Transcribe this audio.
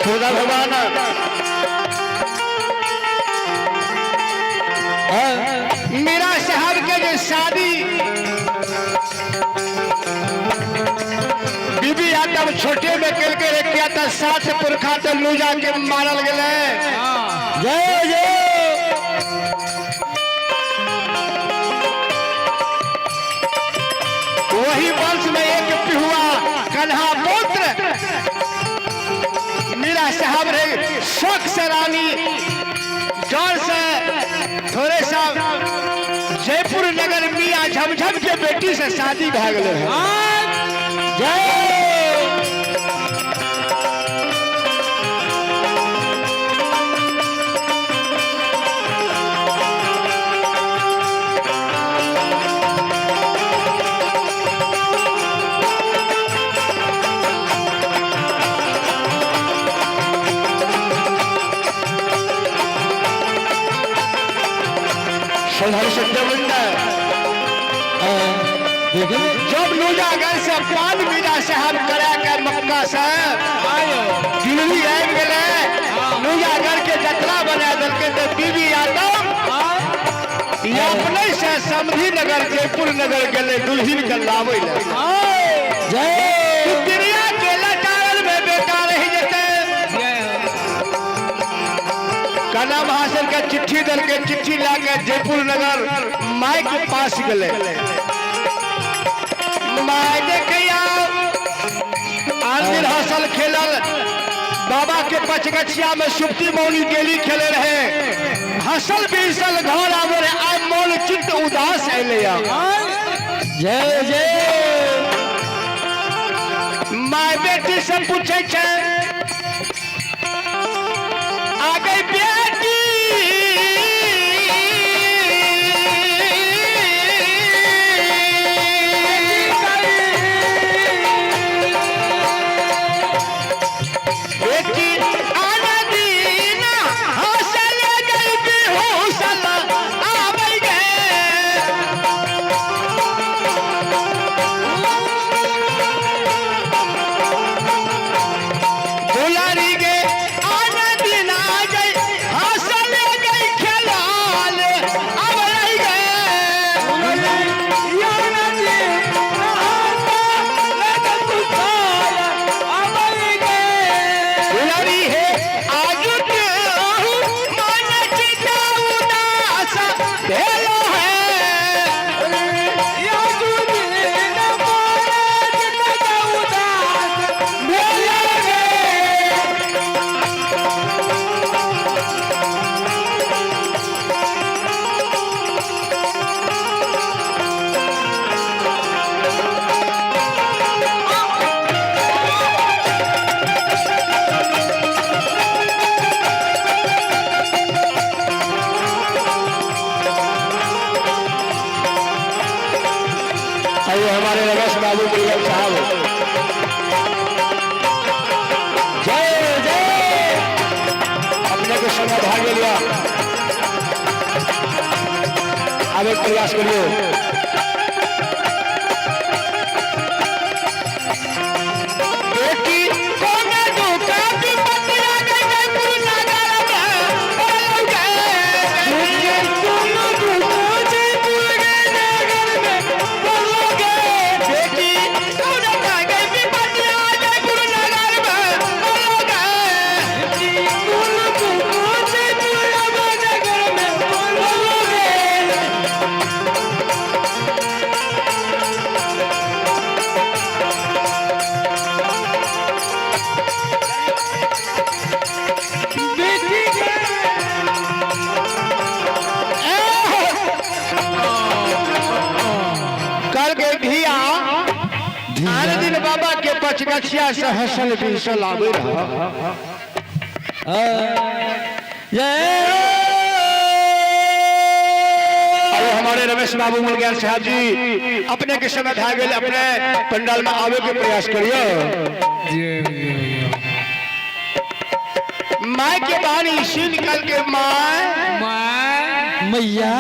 खुदा भगवान मीरा साहब के जो शादी बीबी यादव छोटे में करके किया था, 7 पुरखा तो लूजा के मारल गए। जय जय वही वंश में एक पिहुआ कन्हा पुत्र मीरा साहब रहे, शौक से रानी जौन से थोड़े सा जयपुर नगर मियाँ झमझम के बेटी से शादी भा गए है। जय जब लूजागर से पान मीरा साहब करा कर मक्का से दिल्ली आ गए, लूजागर के जतरा बना दल के तो बीबी यादव अपने से समधी नगर जयपुर नगर गए दुल्हन के लावे दुनिया के लटारल में बेटा रही जते कना महाशय का चिट्ठी दल के चिट्ठी लाके जयपुर नगर माई के पास गए। माई देखिया आंदिर हसल खेलल बाबा के पचगछिया में सुप्ती मौनी गेली खेले रहे, हसल बीसल घर आवे आ मौन चित्त उदास अले। जय जय माई बेटी से पूछे छे आ गई बेटी हमारे रमेश बाबू बिरगल साहब। जय जय अपने को समय भाग लिया, अब एक प्रयास करिए। बाबा के पचगछिया से हसल बीसल आवे हमारे रमेश बाबू मुलगियार साहब जी अपने के समय था गए, अपने पंडाल में आवे के प्रयास करिए। माँ के बानी सी निकल के माँ मैया